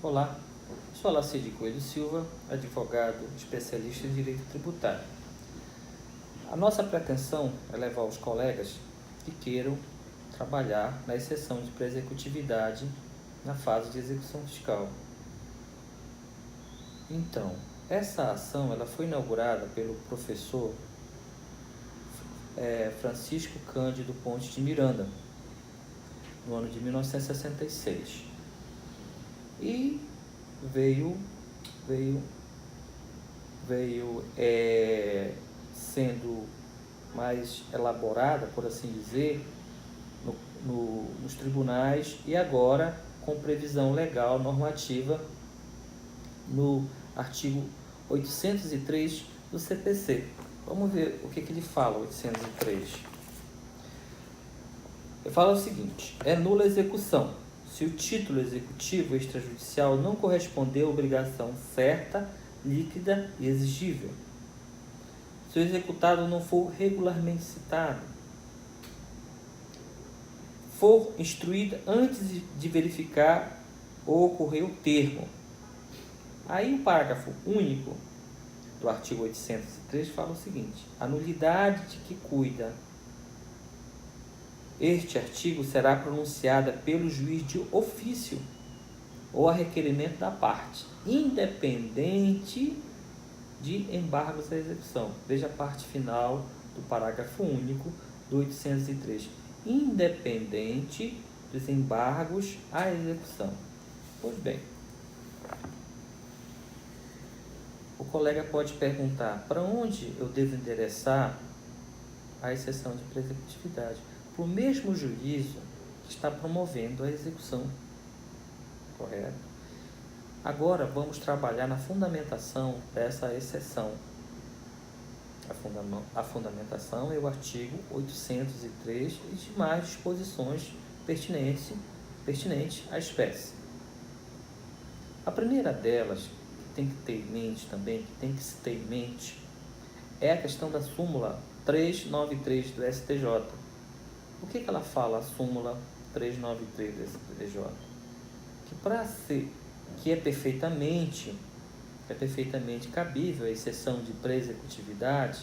Olá, sou Alacide Coelho Silva, advogado especialista em direito tributário. A nossa pretensão é levar os colegas que queiram trabalhar na exceção de pré-executividade na fase de execução fiscal. Então, essa ação ela foi inaugurada pelo professor Francisco Cândido Ponte de Miranda, no ano de 1966. E veio sendo mais elaborada, por assim dizer, nos tribunais e agora com previsão legal normativa no artigo 803 do CPC. Vamos ver o que ele fala, 803. Ele fala o seguinte: é nula a execução se o título executivo extrajudicial não corresponder à obrigação certa, líquida e exigível, se o executado não for regularmente citado, for instruído antes de verificar ou ocorrer o termo. Aí o parágrafo único do artigo 803 fala o seguinte: a nulidade de que cuida este artigo será pronunciada pelo juiz de ofício ou a requerimento da parte, independente de embargos à execução. Veja a parte final do parágrafo único do 803. Independente dos embargos à execução. Pois bem, o colega pode perguntar: para onde eu devo endereçar a exceção de pré-executividade? Para o mesmo juízo que está promovendo a execução, correto? Agora vamos trabalhar na fundamentação dessa exceção. A fundamentação é o artigo 803 e demais disposições pertinentes à espécie. A primeira delas, que tem que ter em mente também, que tem que se ter em mente, é a questão da súmula 393 do STJ. O que ela fala, a súmula 393 do STJ? Que é perfeitamente cabível a exceção de pré-executividade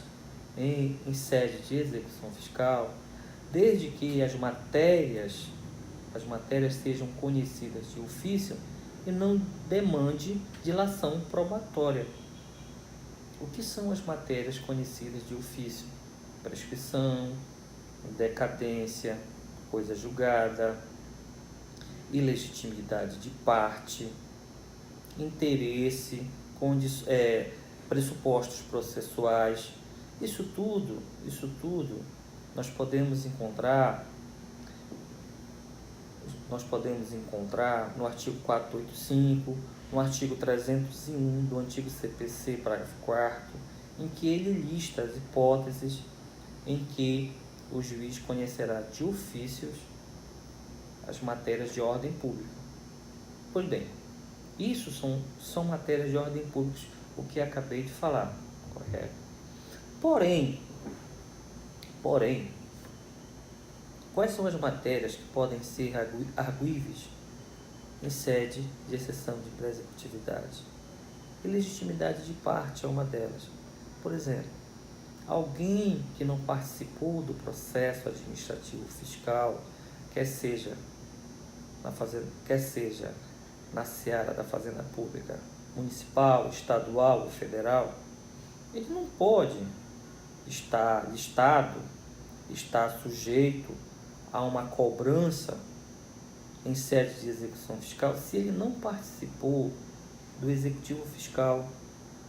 em sede de execução fiscal, desde que as matérias sejam conhecidas de ofício e não demande dilação probatória. O que são as matérias conhecidas de ofício? Prescrição, decadência, coisa julgada, ilegitimidade de parte, interesse, pressupostos processuais. Isso tudo nós podemos encontrar no artigo 485, no artigo 301 do antigo CPC, parágrafo 4º, em que ele lista as hipóteses em que o juiz conhecerá de ofícios as matérias de ordem pública. Pois bem, isso são matérias de ordem pública, o que acabei de falar, correto? Porém, quais são as matérias que podem ser arguíveis em sede de exceção de pré-executividade? Ilegitimidade de parte é uma delas. Por exemplo, alguém que não participou do processo administrativo fiscal, quer seja na seara da Fazenda Pública municipal, estadual ou federal, ele não pode estar sujeito a uma cobrança em sede de execução fiscal se ele não participou do executivo fiscal,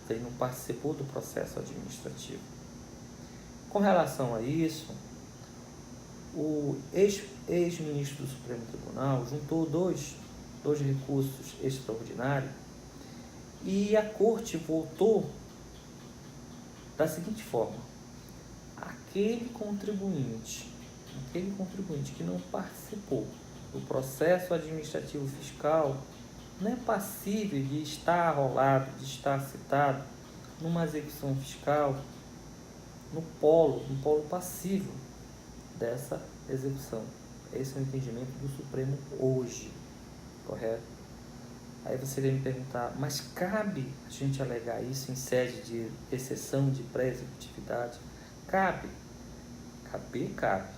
se ele não participou do processo administrativo. Com relação a isso, o ex-ministro do Supremo Tribunal juntou dois recursos extraordinários e a Corte votou da seguinte forma: aquele contribuinte que não participou do processo administrativo fiscal não é passível de estar arrolado, de estar citado numa execução fiscal no polo passivo dessa execução. Esse é o entendimento do Supremo hoje, correto? Aí você vem me perguntar, mas cabe a gente alegar isso em sede de exceção de pré-executividade? Cabe. Cabe.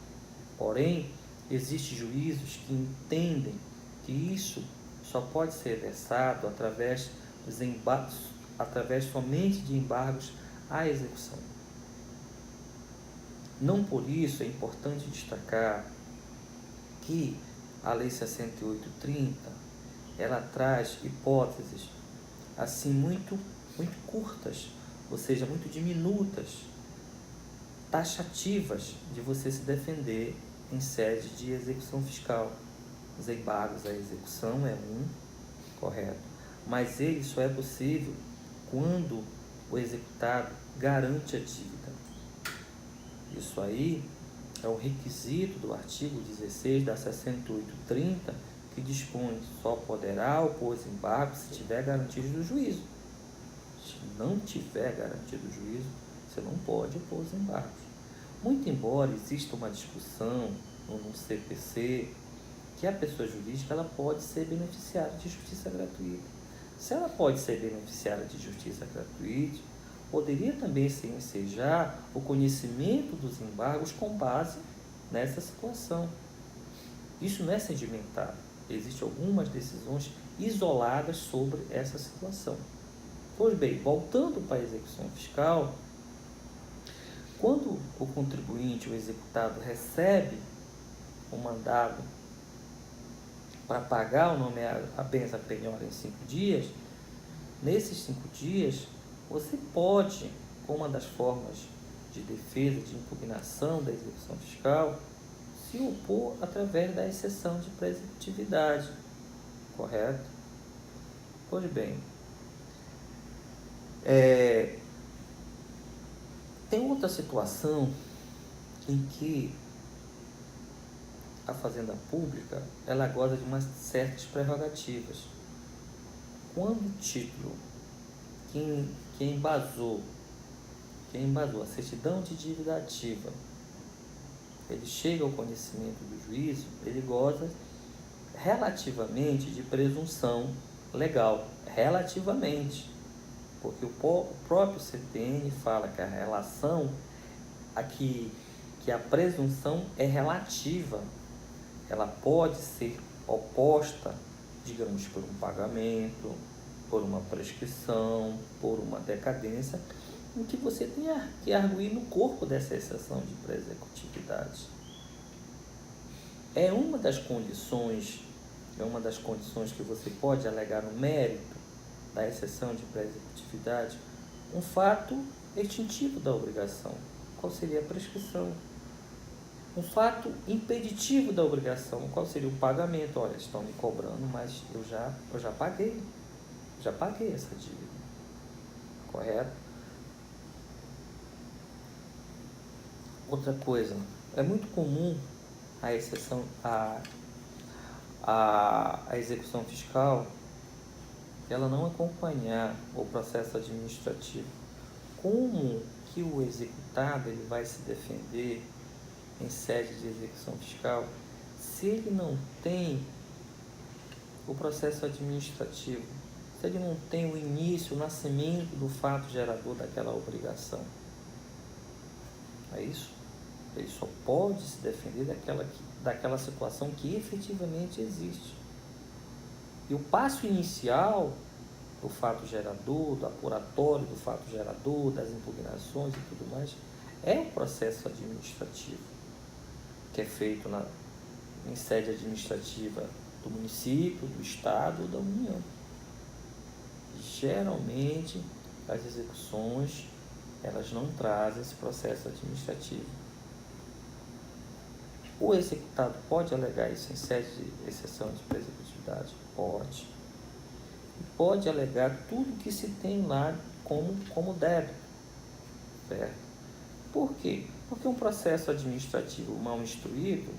Porém, existem juízos que entendem que isso só pode ser versado através dos embargos, através somente de embargos à execução. Não por isso é importante destacar que a Lei 6830 ela traz hipóteses assim muito curtas, ou seja, muito diminutas, taxativas de você se defender em sede de execução fiscal. Os embargos à execução é correto, mas ele só é possível quando o executado garante a dívida. Isso aí é o requisito do artigo 16 da 6830, que dispõe só poderá opor os embargos se tiver garantido do juízo. Se não tiver garantido o juízo, você não pode opor os embargos. Muito embora exista uma discussão no CPC que a pessoa jurídica ela pode ser beneficiária de justiça gratuita. Se ela pode ser beneficiária de justiça gratuita, poderia também se ensejar o conhecimento dos embargos com base nessa situação. Isso não é sedimentado. Existem algumas decisões isoladas sobre essa situação. Pois bem, voltando para a execução fiscal, quando o contribuinte, o executado, recebe o mandado para pagar o nome a benção penhora em 5 dias, nesses 5 dias, você pode, como uma das formas de defesa, de impugnação da execução fiscal, se opor através da exceção de pré-executividade, correto? Pois bem, tem outra situação em que a Fazenda Pública ela goza de umas certas prerrogativas. Quando o título que embasou a certidão de dívida ativa, ele chega ao conhecimento do juízo, ele goza relativamente de presunção legal, relativamente, porque o próprio CTN fala que a relação aqui, que a presunção é relativa, ela pode ser oposta, digamos, por um pagamento, por uma prescrição, por uma decadência, em que você tem que arguir no corpo dessa exceção de pré-executividade. É uma das condições que você pode alegar no mérito da exceção de pré-executividade um fato extintivo da obrigação. Qual seria a prescrição? Um fato impeditivo da obrigação. Qual seria o pagamento? Olha, estão me cobrando, mas eu já paguei essa dívida. Correto? Outra coisa, é muito comum a exceção, a execução fiscal, ela não acompanhar o processo administrativo. Como que o executado ele vai se defender em sede de execução fiscal se ele não tem o processo administrativo, se ele não tem o início, o nascimento do fato gerador daquela obrigação? É isso? Ele só pode se defender daquela situação que efetivamente existe. E o passo inicial do fato gerador, do apuratório do fato gerador, das impugnações e tudo mais, é o processo administrativo, que é feito em sede administrativa do município, do estado ou da União. Geralmente, as execuções, elas não trazem esse processo administrativo. O executado pode alegar isso em sede de exceção de pré-executividade? Pode. E pode alegar tudo que se tem lá como débito. Certo? Por quê? Porque um processo administrativo mal instruído,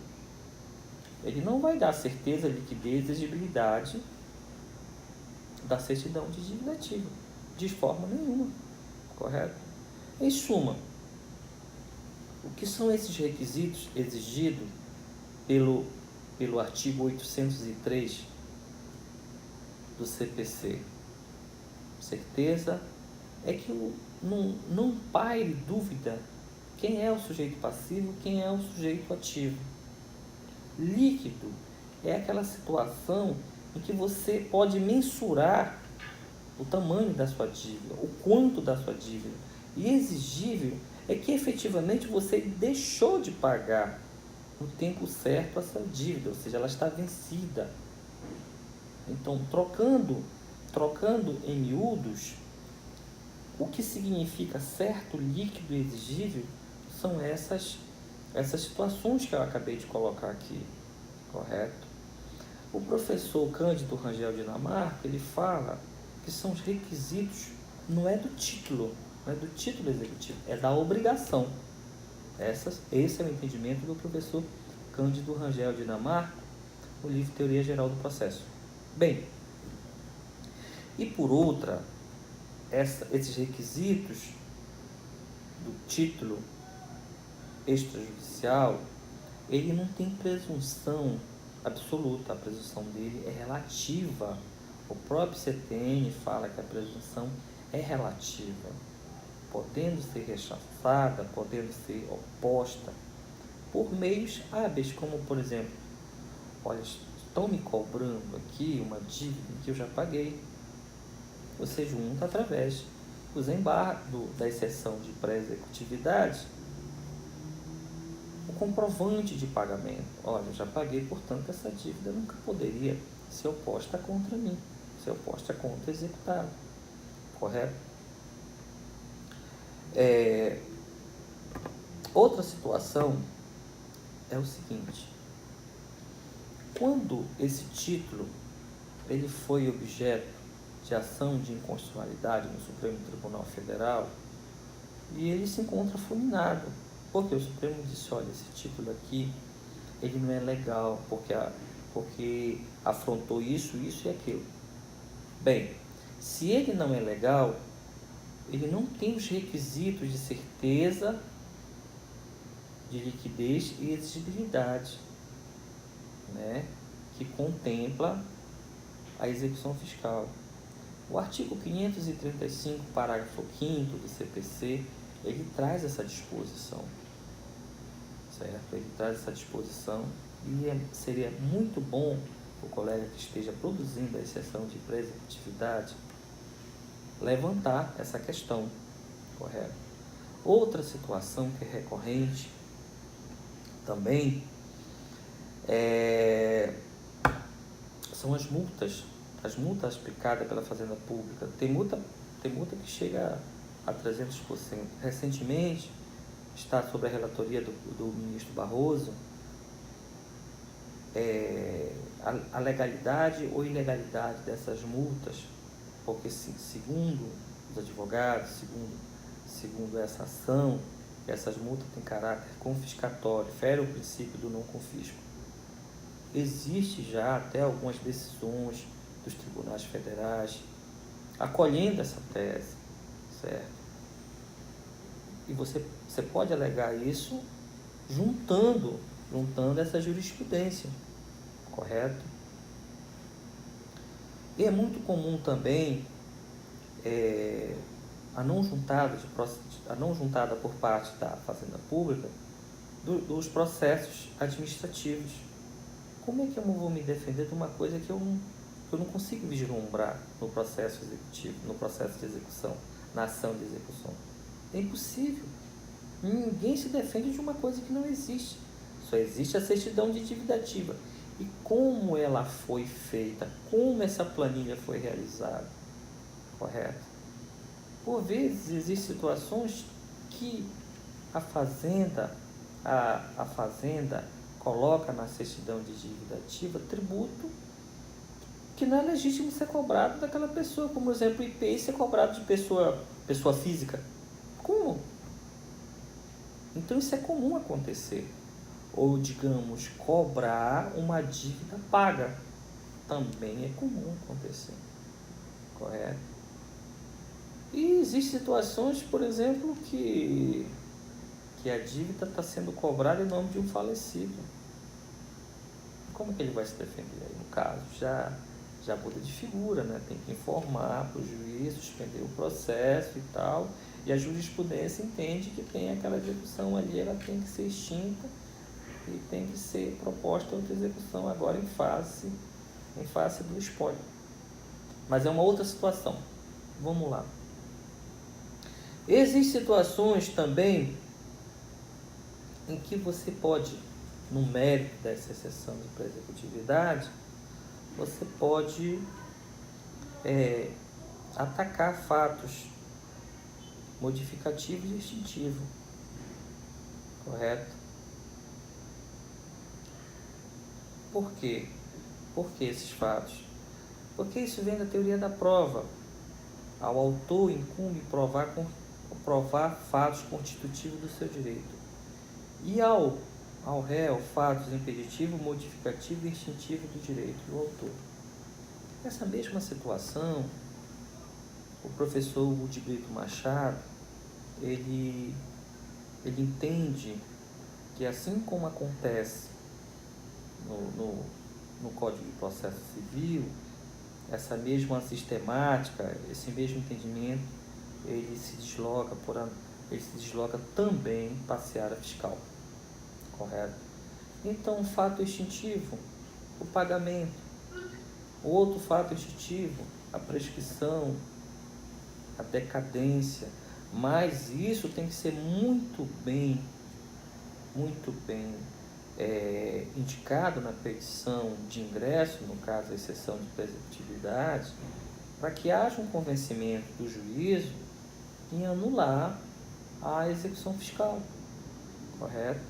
ele não vai dar certeza, liquidez e exigibilidade da certidão de dívida ativa, de forma nenhuma. Correto? Em suma, o que são esses requisitos exigidos pelo artigo 803 do CPC? Certeza é que não paire dúvida quem é o sujeito passivo, quem é o sujeito ativo. Líquido é aquela situação em que você pode mensurar o tamanho da sua dívida, o quanto da sua dívida. E exigível é que efetivamente você deixou de pagar no tempo certo essa dívida, ou seja, ela está vencida. Então, trocando em miúdos, o que significa certo, líquido e exigível são essas situações que eu acabei de colocar aqui, correto? O professor Cândido Rangel Dinamarca, ele fala que são os requisitos, não é do título executivo, é da obrigação. Esse é o entendimento do professor Cândido Rangel Dinamarca, no livro Teoria Geral do Processo. Bem, e por outra, esses requisitos do título extrajudicial, ele não tem presunção absoluta, a presunção dele é relativa. O próprio CTN fala que a presunção é relativa, podendo ser rechaçada, podendo ser oposta por meios hábeis, como por exemplo, olha, estão me cobrando aqui uma dívida que eu já paguei. Você junta através dos embargos, da exceção de pré-executividade, o comprovante de pagamento. Olha, eu já paguei, portanto, essa dívida nunca poderia ser oposta contra mim, ser oposta contra o executado. Correto? Outra situação é o seguinte: quando esse título ele foi objeto de ação de inconstitucionalidade no Supremo Tribunal Federal e ele se encontra fulminado, porque o Supremo disse, olha, esse título aqui ele não é legal, porque afrontou isso e aquilo. Bem, se ele não é legal, ele não tem os requisitos de certeza, de liquidez e exigibilidade, né, que contempla a execução fiscal. O artigo 535, parágrafo 5º do CPC, ele traz essa disposição, certo? Ele traz essa disposição e seria muito bom o colega que esteja produzindo a exceção de pré-executividade levantar essa questão, correto? Outra situação que é recorrente também são as multas aplicadas pela Fazenda Pública. Tem multa que chega a 300%. Recentemente, está sob a relatoria do ministro Barroso, a legalidade ou ilegalidade dessas multas, porque segundo os advogados, segundo essa ação, essas multas têm caráter confiscatório, fere o princípio do não confisco. Existe já até algumas decisões dos tribunais federais acolhendo essa tese, certo? E você pode alegar isso juntando essa jurisprudência, correto? E é muito comum também a não juntada por parte da Fazenda Pública dos processos administrativos. Como é que eu vou me defender de uma coisa que eu não consigo vislumbrar no processo executivo, no processo de execução, na ação de execução? É impossível. Ninguém se defende de uma coisa que não existe. Só existe a certidão de dívida ativa. E como ela foi feita, como essa planilha foi realizada, correto? Por vezes existem situações que a Fazenda coloca na certidão de dívida ativa tributo que não é legítimo ser cobrado daquela pessoa, como por exemplo o IPI ser cobrado de pessoa física. Como? Então isso é comum acontecer. Ou, digamos, cobrar uma dívida paga. Também é comum acontecer. Correto? E existem situações, por exemplo, que a dívida está sendo cobrada em nome de um falecido. Como que ele vai se defender aí? No caso, já já muda de figura, né? Tem que informar para o juiz, suspender o processo e tal, e a jurisprudência entende que tem aquela execução ali, ela tem que ser extinta e tem que ser proposta outra execução agora em face do espólio. Mas é uma outra situação. Vamos lá. Existem situações também em que você pode, no mérito dessa exceção de pré-executividade, você pode atacar fatos modificativos e extintivos, correto? Por quê? Por que esses fatos? Porque isso vem da teoria da prova. Ao autor incumbe provar fatos constitutivos do seu direito. E ao réu, fatos impeditivos, modificativos e extintivos do direito do autor. Nessa mesma situação, o professor Hugo de Brito Machado, ele entende que assim como acontece no Código de Processo Civil, essa mesma sistemática, esse mesmo entendimento, ele se desloca também para a seara fiscal, correto? Então, fato extintivo, o pagamento. O outro fato extintivo, a prescrição, a decadência. Mas isso tem que ser muito bem indicado na petição de ingresso, no caso a exceção de pré-executividade, para que haja um convencimento do juízo em anular a execução fiscal, correto?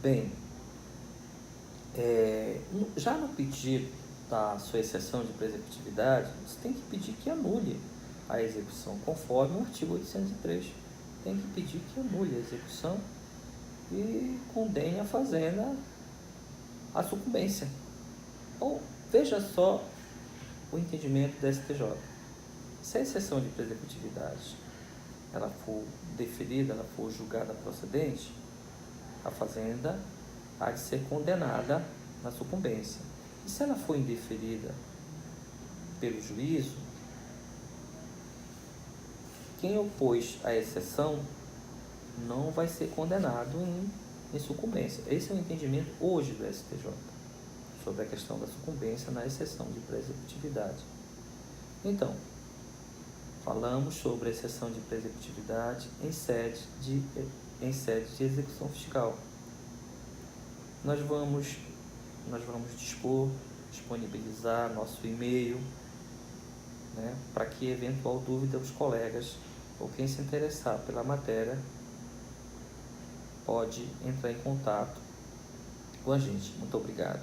Bem, já no pedido da sua exceção de pré-executividade, você tem que pedir que anule a execução, conforme o artigo 803. Tem que pedir que anule a execução e condene a fazenda à sucumbência. Ou veja só o entendimento do STJ. Se a exceção de pré-executividade ela for deferida, ela for julgada procedente, a fazenda há de ser condenada na sucumbência. E se ela for indeferida pelo juízo, quem opôs a exceção não vai ser condenado em sucumbência. Esse é o entendimento hoje do STJ sobre a questão da sucumbência na exceção de pré-executividade. Então, falamos sobre a exceção de pré-executividade em sede de execução fiscal. Nós vamos disponibilizar nosso e-mail, né, para que eventual dúvida os colegas ou quem se interessar pela matéria pode entrar em contato com a gente. Muito obrigado.